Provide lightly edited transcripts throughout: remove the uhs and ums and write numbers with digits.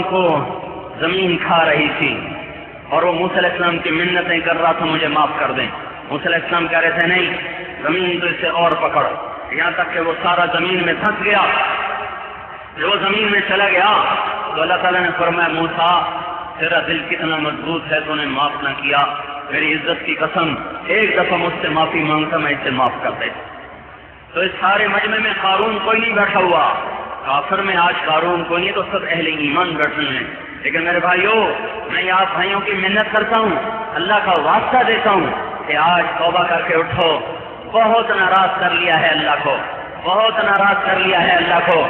شام کو زمین کھا رہی تھی اور وہ موسیٰ علیہ السلام کی منتیں کر رہا تھا مجھے معاف کر دیں. موسیٰ علیہ السلام کہہ رہے تھے نہیں زمین تو اسے اور پکڑ، یہاں تک کہ وہ سارا زمین میں پھنس گیا. جب وہ زمین میں چلا گیا تو اللہ تعالیٰ نے فرمایا موسیٰ تیرا دل کتنا مضبوط ہے، تو نے معاف نہ کیا، میری عزت کی قسم ایک دفعہ مجھ سے معافی مانگتا میں اسے معاف کر دیتا. تو اس سارے مجمع میں قارون کوئی نہیں بیٹھا ہوا، کافر میں آج قارون کوئی نہیں تو سب اہل ایمان بیٹھے ہیں. لیکن میرے بھائیوں میں آپ بھائیوں کی منت کرتا ہوں، اللہ کا واسطہ دیتا ہوں کہ آج توبہ کر کے اٹھو. بہت ناراض کر لیا ہے اللہ کو، بہت ناراض کر لیا ہے اللہ کو.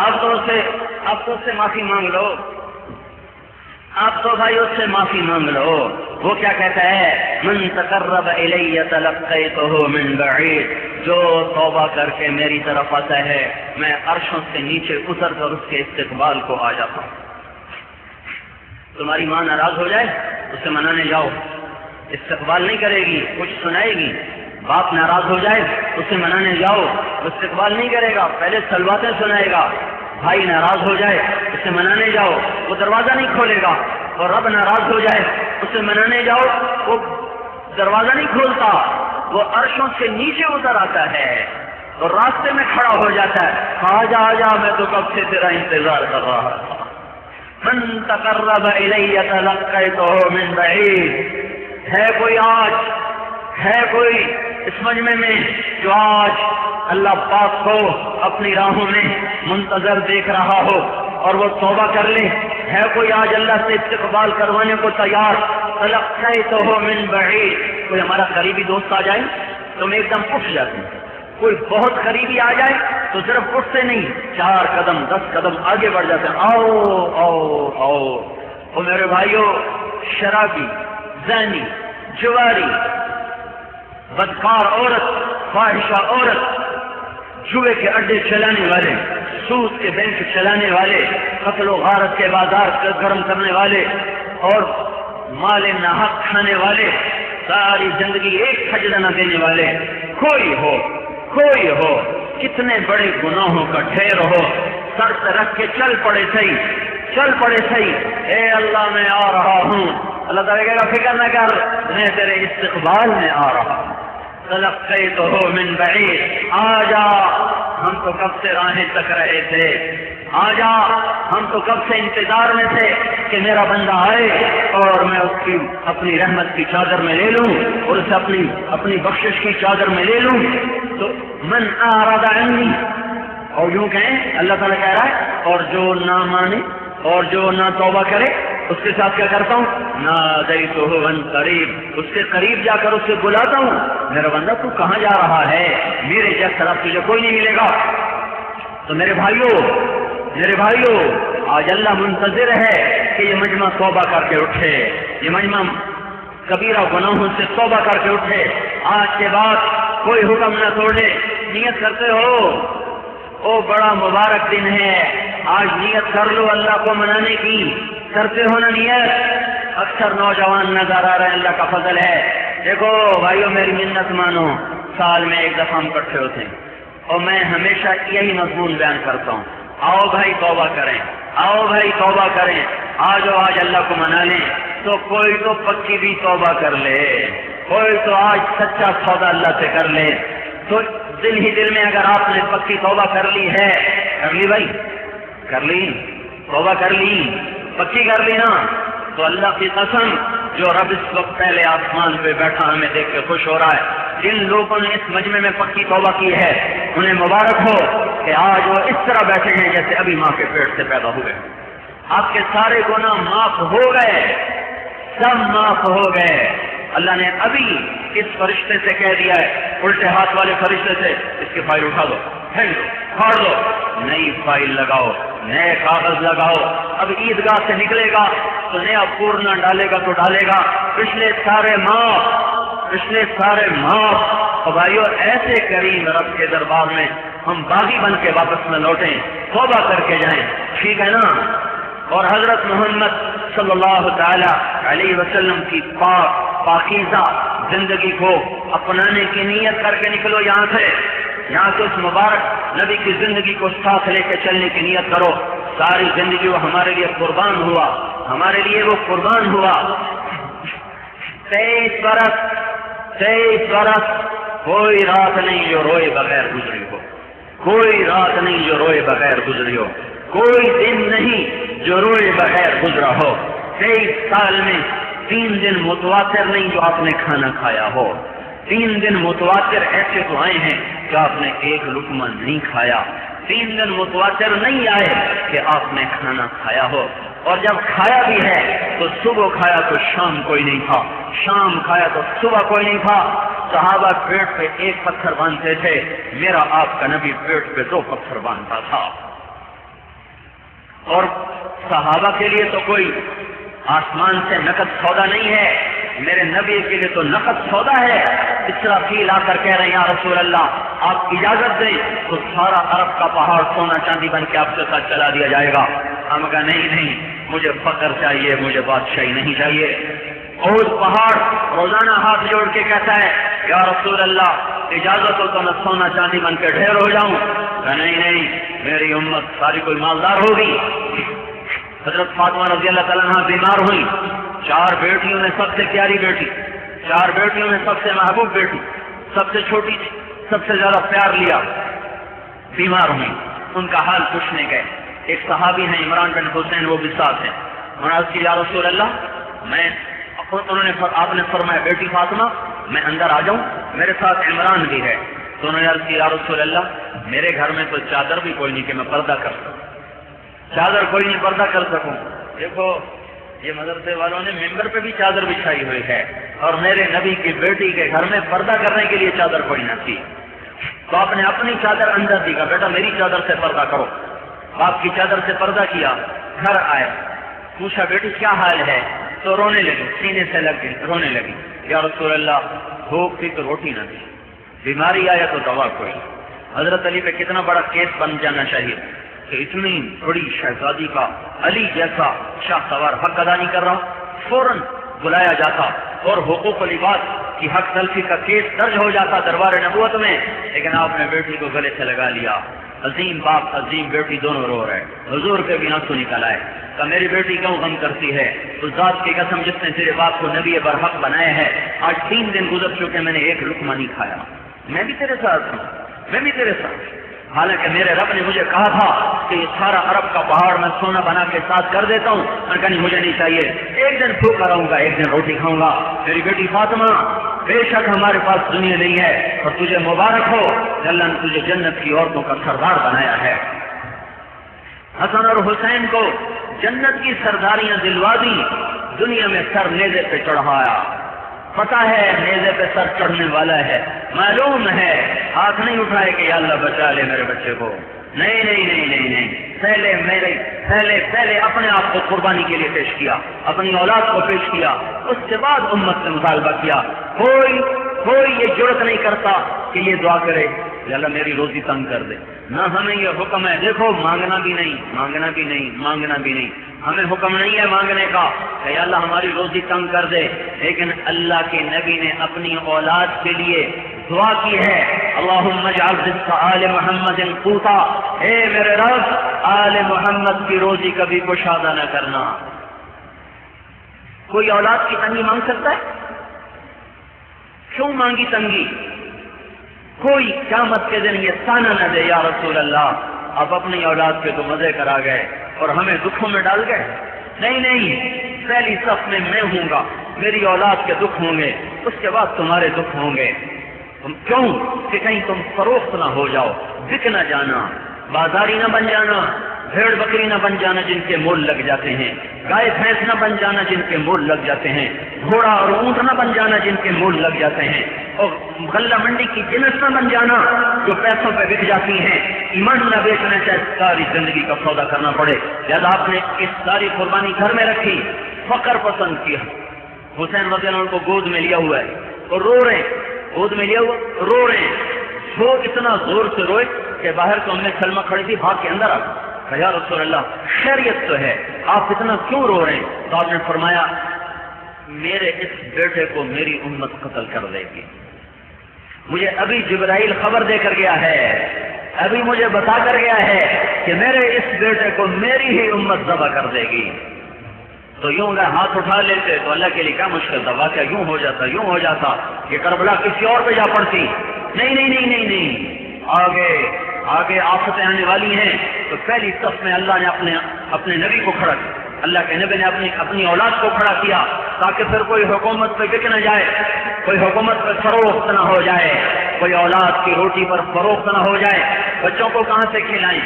اب تو اس سے معافی مانگ لو، آپ تو بھائی اس سے معافی مانگ لو. وہ کیا کہتا ہے من تقرب الی تلقیتہ من بعید، جو توبہ کر کے میری طرف آتا ہے میں عرشوں سے نیچے اتر کر اس کے استقبال کو آ جاتا ہوں. تمہاری ماں ناراض ہو جائے اسے منانے جاؤ، استقبال نہیں کرے گی، کچھ سنائے گی. باپ ناراض ہو جائے اسے منانے جاؤ، استقبال نہیں کرے گا، پہلے سلواتیں سنائے گا. بھائی ناراض ہو جائے اسے منانے جاؤ، وہ دروازہ نہیں کھولے گا. اور رب ناراض ہو جائے اسے منانے جاؤ، وہ دروازہ نہیں کھولتا، وہ عرشوں سے نیچے اتر آتا ہے اور راستے میں کھڑا ہو جاتا ہے. آ جا میں تو کب سے تیرا انتظار کر رہا تھا. من تقرب الی تلقیتہ من بعید، ہے کوئی آج، ہے کوئی اس مجمع میں جو آج اللہ پاک کو اپنی راہوں میں منتظر دیکھ رہا ہو اور وہ توبہ کر لے؟ ہے کوئی آج اللہ سے استقبال کروانے کو تیار؟ تلقیتہ من بعید. کوئی ہمارا قریبی دوست آ جائے تو میں ایک دم اٹھ جاتے ہیں، کوئی بہت قریبی آ جائے تو صرف اٹھتے نہیں، 4 قدم 10 قدم آگے بڑھ جاتے ہیں. آؤ آؤ آؤ. وہ میرے بھائیوں شرابی، زانی، جواری، بدکار عورت، فاحشہ عورت، جوئے کے اڈے چلانے والے، سود کے بینک چلانے والے، قتل و غارت کے بازار گرم کرنے والے اور مال ناحق کھانے والے، ساری زندگی ایک سجدہ نہ دینے والے، کوئی ہو کتنے بڑے گناہوں کا ڈھیر ہو، سر سے رکھ کے چل پڑے صحیح. اے اللہ میں آ رہا ہوں. اللہ تعالیٰ کہے گا فکر نہ کر، میں تیرے استقبال میں آ رہا ہوں. تلقیتہ من بعید، آ جا، ہم تو کب سے راہیں تک رہے تھے، آ جا، ہم تو کب سے انتظار میں تھے کہ میرا بندہ آئے اور میں اس کی اپنی رحمت کی چادر میں لے لوں اور اسے اپنی بخشش کی چادر میں لے لوں. تو من اعرض عنی، اور یوں کہیں اللہ تعالیٰ کہہ رہا ہے اور جو نہ مانے اور جو نہ توبہ کرے اس کے ساتھ کیا کرتا ہوں؟ نادیتہ من قریب، اس کے قریب جا کر اسے بلاتا ہوں، میرا بندہ تو کہاں جا رہا ہے، میرے جیسا طرف تجھے کوئی نہیں ملے گا. تو میرے بھائیوں آج اللہ منتظر ہے کہ یہ مجمع توبہ کر کے اٹھے، یہ مجمع کبیرہ گناہوں سے توبہ کر کے اٹھے. آج کے بعد کوئی حکم نہ توڑے. نیت کرتے ہو او بڑا مبارک دن ہے، آج نیت کر لو اللہ کو منانے کی، کرتے ہو نا نیت؟ اکثر نوجوان نظر آ رہے ہیں، اللہ کا فضل ہے. دیکھو بھائیو میری منت مانو، سال میں ایک دفعہ ہم اکٹھے ہوتے ہیں اور میں ہمیشہ یہی مضمون بیان کرتا ہوں، آؤ بھائی توبہ کریں، آؤ بھائی توبہ کریں، آج اللہ کو منا لیں. تو کوئی تو پکی بھی توبہ کر لے، کوئی تو آج سچا سودا اللہ سے کر لے. تو دل ہی دل میں اگر آپ نے پکی توبہ کر لی ہے، کر لی بھائی، کر لی توبہ، کر لی پکی، کر لی نا، تو اللہ کی قسم جو رب اس وقت پہلے آسمان پہ بیٹھا ہمیں دیکھ کے خوش ہو رہا ہے، جن لوگوں نے اس مجمع میں پکی توبہ کی ہے انہیں مبارک ہو کہ آج وہ اس طرح بیٹھے ہیں جیسے ابھی ماں کے پیٹ سے پیدا ہوئے. آپ کے سارے گناہ معاف ہو گئے، سب معاف ہو گئے. اللہ نے ابھی اس فرشتے سے کہہ دیا ہے، الٹے ہاتھ والے فرشتے سے، اس کی فائل اٹھا دو، پھینک دو، پھاڑ دو، نئی فائل لگاؤ، نئے کاغذ لگاؤ. اب عیدگاہ سے نکلے گا تو نیا پورنا ڈالے گا تو ڈالے گا، پچھلے سارے معاف. اور بھائیو ایسے کریم رب کے دربار میں ہم باغی بن کے واپس نہ لوٹیں، توبہ کر کے جائیں، ٹھیک ہے نا؟ اور حضرت محمد صلی اللہ تعالی علیہ وسلم کی پاکیزہ زندگی کو اپنانے کی نیت کر کے نکلو یہاں سے اس مبارک نبی کی زندگی کو ساتھ لے کے چلنے کی نیت کرو. ساری زندگی وہ ہمارے لیے قربان ہوا، ہمارے لیے وہ قربان ہوا۔ 23 برس کوئی رات نہیں جو روئے بغیر گزری ہو، کوئی رات نہیں جو روئے بغیر گزری ہو، کوئی دن نہیں جو روئے بغیر گزرا ہو۔ 23 سال میں 3 دن متواتر نہیں جو آپ نے کھانا کھایا ہو، 3 دن متواتر ایسے تو آئے ہیں کہ آپ نے ایک لقمہ نہیں کھایا، 3 دن متواتر نہیں آئے کہ آپ نے کھانا کھایا ہو، اور جب کھایا بھی ہے تو صبح کھایا تو شام کوئی نہیں تھا، شام کھایا تو صبح کوئی نہیں تھا۔ صحابہ پیٹ پہ 1 پتھر باندھتے تھے، میرا آپ کا نبی پیٹ پہ 2 پتھر باندھتا تھا۔ اور صحابہ کے لیے تو کوئی آسمان سے نقد سودا نہیں ہے، میرے نبی کے لیے تو نقد سودا ہے۔ اسرافیل آ کر کہہ رہے ہیں یا رسول اللہ آپ اجازت دیں تو سارا عرب کا پہاڑ سونا چاندی بن کے آپ کے ساتھ چلا دیا جائے گا۔ ہم کہا نہیں، مجھے فخر چاہیے، مجھے بادشاہی نہیں چاہیے۔ اور پہاڑ روزانہ ہاتھ جوڑ کے کہتا ہے یا رسول اللہ اجازت ہو تو میں سونا چاندی بن کے ڈھیر ہو جاؤں۔ کہا نہیں، میری امت ساری کوئی مالدار ہوگی۔ حضرت فاطمہ رضی اللہ تعالیٰ عنہ بیمار ہوئی، 4 بیٹیوں میں سب سے پیاری بیٹی، 4 بیٹیوں میں سب سے محبوب بیٹی، سب سے چھوٹی تھی، سب سے زیادہ پیار لیا، بیمار ہوئی، ان کا حال پوچھنے گئے۔ ایک صحابی ہیں عمران بن حسین، وہ بھی ساتھ ہیں۔ انہوں نے عرض کی یا رسول اللہ آپ نے فرمایا بیٹی فاطمہ میں اندر آ جاؤں، میرے ساتھ عمران بھی ہے۔ تو انہوں نے عرض کی یا رسول اللہ میرے گھر میں تو چادر بھی کوئی نہیں کہ میں پردہ کر سکوں، چادر کوئی نہیں پردہ کر سکوں۔ دیکھو یہ مدرسے والوں نے ممبر پہ بھی چادر بچھائی ہوئی ہے، اور میرے نبی کی بیٹی کے گھر میں پردہ کرنے کے لیے چادر کوئی نہ تھی، تو آپ نے اپنی چادر اندر دی، کہا بیٹا میری چادر سے پردہ کرو۔ باپ کی چادر سے پردہ کیا، گھر آئے، پوچھا بیٹی کیا حال ہے؟ تو رونے لگی، سینے سے لگ گئی، رونے لگی۔ یا رسول اللہ بھوک تھی تو روٹی نہ تھی، بیماری آیا تو دوا کوئی۔ حضرت علی پہ کتنا بڑا کیس بن جانا چاہیے کہ اتنی بڑی شہزادی کا علی جیسا شاہ سوار حق ادا نہیں کر رہا، فوراً بلایا جاتا اور حقوق العباد کی حق تلفی کا کیس درج ہو جاتا دربار نبوت میں، لیکن آپ نے بیٹی کو گلے سے لگا لیا۔ عظیم باپ عظیم بیٹی دونوں رو رہے، حضور کے بھی آنسو نکل آئے، کہ میری بیٹی کیوں غم کرتی ہے؟ تو ذات کی قسم جس نے تیرے باپ کو نبی برحق بنایا ہے، آج 3 دن گزر چکے میں نے ایک لقمہ نہیں کھایا، میں بھی تیرے ساتھ ہوں، میں بھی تیرے ساتھ، حالانکہ میرے رب نے مجھے کہا تھا کہ یہ سارا عرب کا پہاڑ میں سونا بنا کے ساتھ کر دیتا ہوں، میں کہا نہیں مجھے نہیں چاہیے، ایک دن بھوکا رہوں گا، ایک دن روٹی کھاؤں گا۔ میری بیٹی فاطمہ بے شک ہمارے پاس دنیا نہیں ہے، اور تجھے مبارک ہو اللہ نے تجھے جنت کی عورتوں کا سردار بنایا ہے۔ حسن اور حسین کو جنت کی سرداریاں دلوا دی، دنیا میں سر نیزے پہ چڑھایا، پتہ ہے نیزے پہ سر چڑھنے والا ہے، معلوم ہے، ہاتھ نہیں اٹھائے کہ یا اللہ بچا لے میرے بچے کو، نہیں نہیں نہیں نہیں نہیں، پہلے اپنے آپ کو قربانی کے لیے پیش کیا، اپنی اولاد کو پیش کیا، اس کے بعد امت سے مطالبہ کیا۔ کوئی یہ جرت نہیں کرتا کہ یہ دعا کرے یا اللہ میری روزی تنگ کر دے، نہ ہمیں یہ حکم ہے، دیکھو مانگنا بھی نہیں، ہمیں حکم نہیں ہے مانگنے کا کہ یا اللہ ہماری روزی تنگ کر دے، لیکن اللہ کے نبی نے اپنی اولاد کے لیے دعا کی ہے، اللہم اجعل رزق آل محمد قوتا، اے میرے رب آل محمد کی روزی کبھی کشادہ نہ کرنا۔ کوئی اولاد کی تنگی مانگ سکتا ہے؟ کیوں مانگی تنگی؟ کوئی قیامت کے دن یہ تانا نہ دے یا رسول اللہ آپ اپنی اولاد کے تو مزے کرا گئے اور ہمیں دکھوں میں ڈال گئے، نہیں، پہلی صف میں ہوں گا، میری اولاد کے دکھ ہوں گے، اس کے بعد تمہارے دکھ ہوں گے۔ کیوں کہ کہیں تم فروخت نہ ہو جاؤ، بک نہ جانا، بازاری نہ بن جانا، بھیڑ بکری نہ بن جانا جن کے مول لگ جاتے ہیں، گائے بھینس نہ بن جانا جن کے مول لگ جاتے ہیں، گھوڑا اور اونٹ نہ بن جانا جن کے مول لگ جاتے ہیں، اور غلہ منڈی کی جنس نہ بن جانا جو پیسوں پہ بک جاتی ہیں، ایمان نہ بیچنا چاہے ساری زندگی کا سودا کرنا پڑے، لہذا آپ نے اس ساری قربانی گھر میں رکھی، فقر پسند کیا۔ حسین رضی اللہ عنہ کو گود میں لیا ہوا ہے اور رو رہے ہیں، گود میں لیا ہوا رو رہے ہیں، وہ اتنا زور سے روئے کہ باہر تو ام سلمہ کھڑی تھی، بھاگ کے اندر آ گئی، یا رسول اللہ خیریت تو ہے، آپ اتنا کیوں رو رہے ہیں؟ تو آپ نے فرمایا میرے اس بیٹے کو میری امت قتل کر دے گی، مجھے ابھی جبرائیل خبر دے کر گیا ہے، ابھی مجھے بتا کر گیا ہے کہ میرے اس بیٹے کو میری ہی امت ذبح کر دے گی، تو یوں اگر ہاتھ اٹھا لیتے تو اللہ کے لیے کیا مشکل تھا، واقعہ یوں ہو جاتا کہ کربلا کسی اور پہ جا پڑتی۔ نہیں، آگے آفتیں آنے والی ہیں، تو پہلی صف میں اللہ نے اپنے نبی کو کھڑا کیا، اللہ کے نبی نے اپنی اولاد کو کھڑا کیا، تاکہ پھر کوئی حکومت پہ بک نہ جائے، کوئی حکومت پہ فروخت نہ ہو جائے، کوئی اولاد کی روٹی پر فروخت نہ ہو جائے۔ بچوں کو کہاں سے کھلائیں؟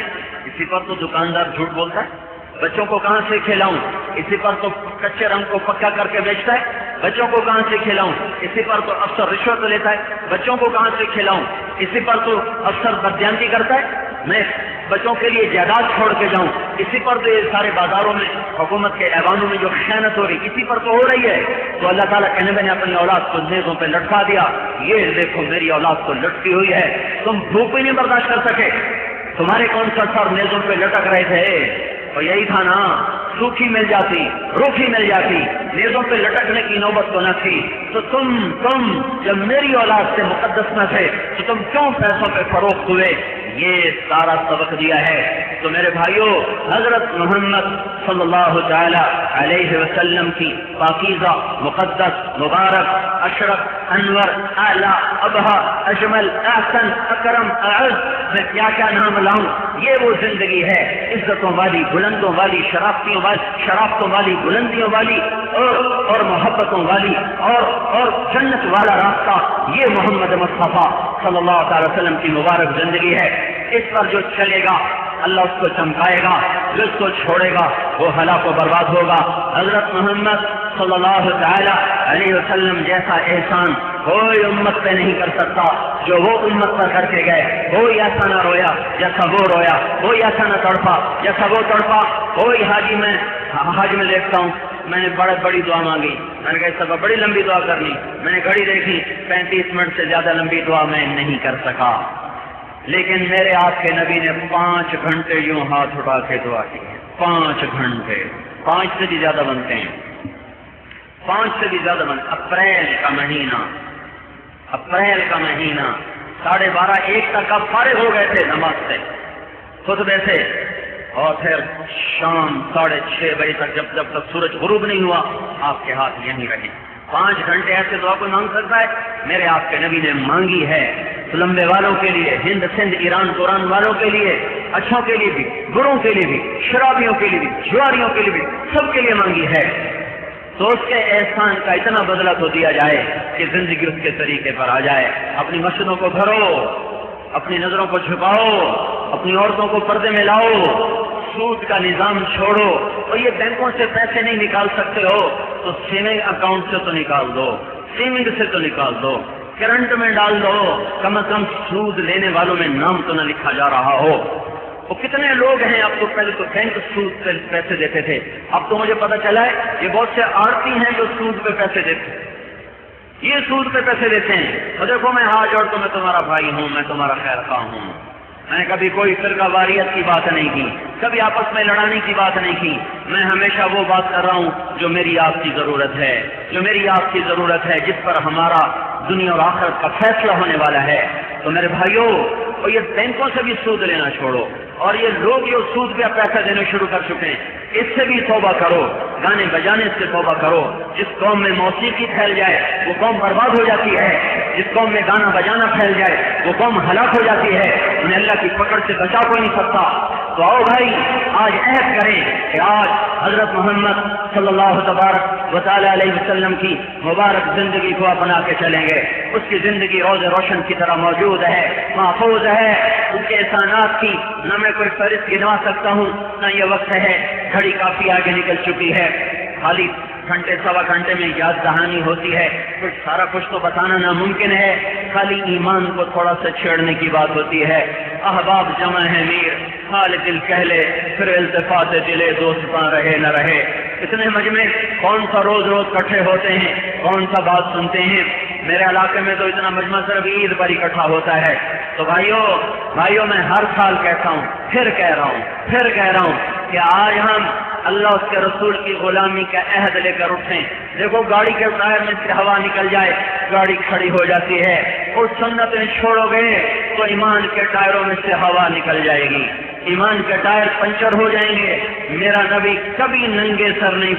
اسی پر تو دکاندار جھوٹ بولتا ہے۔ بچوں کو کہاں سے کھلاؤں؟ اسی پر تو کچے رنگ کو پکا کر کے بیچتا ہے۔ بچوں کو کہاں سے کھلاؤں؟ اسی پر تو افسر رشوت لیتا ہے۔ بچوں کو کہاں سے کھلاؤں؟ اسی پر تو افسر بددیانتی کرتا ہے۔ میں بچوں کے لیے جائیداد چھوڑ کے جاؤں، اسی پر تو یہ سارے بازاروں میں حکومت کے ایوانوں میں جو خیانت ہو رہی اسی پر تو ہو رہی ہے۔ تو اللہ تعالیٰ کے نبی نے اپنی اولاد کو نیزوں پہ لٹکا دیا، یہ دیکھو میری اولاد تو لٹکی ہوئی ہے، تم بھوک بھی نہیں برداشت کر سکے، تمہارے کون سا سر نیزوں پہ لٹک رہے تھے؟ اور یہی تھا نا، سوکھی مل جاتی، روکھی مل جاتی، نیزوں پہ لٹکنے کی نوبت تو نہ تھی۔ تو تم جب میری اولاد سے مقدس نہ تھے تو تم کیوں پیسوں پہ فروخت ہوئے؟ یہ سارا سبق دیا ہے۔ تو میرے بھائیوں، حضرت محمد صلی اللہ تعالی علیہ وسلم کی پاکیزہ، مقدس، مبارک، اشرف، انور، اعلیٰ، ابہا، اجمل، احسن، اکرم، اعز، میں کیا کیا نام لاؤں، یہ وہ زندگی ہے عزتوں والی، بلندوں والی، شرافتوں والی، بلندیوں والی اور محبتوں والی اور جنت والا راستہ، یہ محمد مصطفیٰ صلی اللہ تعالی وسلم کی مبارک زندگی ہے۔ اس پر جو چلے گا اللہ اس کو چمکائے گا، جو اس کو چھوڑے گا وہ ہلاک و برباد ہوگا۔ حضرت محمد صلی اللہ تعالی علیہ وسلم جیسا احسان کوئی امت پہ نہیں کر سکتا جو وہ امت پر کر کے گئے۔ کوئی ایسا نہ رویا جیسا وہ رویا، کوئی ایسا نہ تڑپا جیسا وہ تڑپا۔ کوئی حاج میں دیکھتا ہوں، میں نے بڑی دعا مانگی، میں نے کہا اس دفعہ بڑی لمبی دعا کرنی، میں نے گھڑی دیکھی 35 منٹ سے زیادہ لمبی دعا میں نہیں کر سکا، لیکن میرے آپ کے نبی نے 5 گھنٹے یوں ہاتھ اٹھا کے دعا کی ہے۔ 5 گھنٹے، 5 سے بھی زیادہ بنتے ہیں، 5 سے بھی زیادہ بنتے۔ اپریل کا مہینہ 12:30 1 تک آپ فارغ ہو گئے تھے نماز سے، خطبے سے، اور پھر شام 6:30 بجے تک جب تک سورج غروب نہیں ہوا آپ کے ہاتھ یہیں رہے۔ 5 گھنٹے ایسے دعا کوئی مانگ سکتا ہے؟ میرے آپ کے نبی نے مانگی ہے، لمبے والوں کے لیے، ہند سندھ ایران قرآن والوں کے لیے، اچھوں کے لیے بھی، بروں کے لیے بھی، شرابیوں کے لیے بھی، جواریوں کے لیے بھی، سب کے لیے مانگی ہے۔ تو اس کے احسان کا اتنا بدلہ تو دیا جائے کہ زندگی اس کے طریقے پر آ جائے۔ اپنی مسجدوں کو بھرو، اپنی نظروں کو چھپاؤ، اپنی عورتوں کو پردے میں لاؤ، سود کا نظام چھوڑو، اور یہ بینکوں سے پیسے نہیں نکال سکتے ہو تو سیونگ اکاؤنٹ سے تو نکال دو، سیونگ سے تو نکال دو، کرنٹ میں ڈال دو، کم از کم سود لینے والوں میں نام تو نہ لکھا جا رہا ہو۔ وہ کتنے لوگ ہیں، اب تو پہلے تو بینک سود پہ پیسے دیتے تھے، اب تو مجھے پتا چلا ہے یہ بہت سے آڑتی ہیں جو سود پہ پیسے دیتے ہیں، یہ سود پہ پیسے دیتے ہیں۔ اور دیکھو میں ہاتھ جوڑ تو میں تمہارا بھائی ہوں، میں تمہارا خیر خواہ ہوں، میں نے کبھی کوئی فرقہ واریت کی بات نہیں کی، کبھی آپس میں لڑانے کی بات نہیں کی، میں ہمیشہ وہ بات کر رہا ہوں جو میری آپ کی ضرورت ہے، جو میری آپ کی ضرورت ہے، جس پر ہمارا دنیا اور آخرت کا فیصلہ ہونے والا ہے۔ تو میرے بھائیوں، اور یہ بینکوں سے بھی سود لینا چھوڑو، اور یہ لوگ جو سود پہ پیسہ دینے شروع کر چکے ہیں اس سے بھی توبہ کرو، گانے بجانے سے توبہ کرو۔ جس قوم میں موسیقی پھیل جائے وہ قوم برباد ہو جاتی ہے، جس قوم میں گانا بجانا پھیل جائے وہ قوم ہلاک ہو جاتی ہے، انہیں اللہ کی پکڑ سے بچا کوئی نہیں سکتا۔ تو آؤ بھائی، آج عہد کریں کہ آج حضرت محمد صلی اللہ تبارک و تعالی علیہ وسلم کی مبارک زندگی کو اپنا کے چلیں گے۔ اس کی زندگی روز روشن کی طرح موجود ہے، محفوظ ہے، اس کے احسانات کی نہ میں کوئی فہرست گنوا سکتا ہوں نہ یہ وقت ہے، گھڑی کافی آگے نکل چکی ہے، خالی گھنٹے سوا گھنٹے میں یاد دہانی ہوتی ہے، سارا کچھ تو بتانا ناممکن ہے، خالی ایمان کو تھوڑا سا چھیڑنے کی بات ہوتی ہے۔ احباب جمع ہے میر، حال دل کہہ لے، پھر التفات دلے دوستاں رہے نہ رہے۔ اتنے مجمع کون سا روز اکٹھے ہوتے ہیں، کون سا بات سنتے ہیں؟ میرے علاقے میں تو اتنا مجمع صرف عید پر اکٹھا ہوتا ہے۔ تو بھائیوں میں ہر سال کہتا ہوں، پھر کہہ رہا ہوں کہ آج ہم اللہ اس کے رسول کی غلامی کا عہد لے کر اٹھیں۔ دیکھو گاڑی کے ٹائر میں سے ہوا نکل جائے، گاڑی کھڑی ہو جاتی ہے، اور سنتیں چھوڑو گے تو ایمان کے ٹائروں میں سے ہوا نکل جائے گی۔ ایمان کے ٹائر پنچر ہو جائیں گے، میرا نبی کبھی ننگے سر نہیں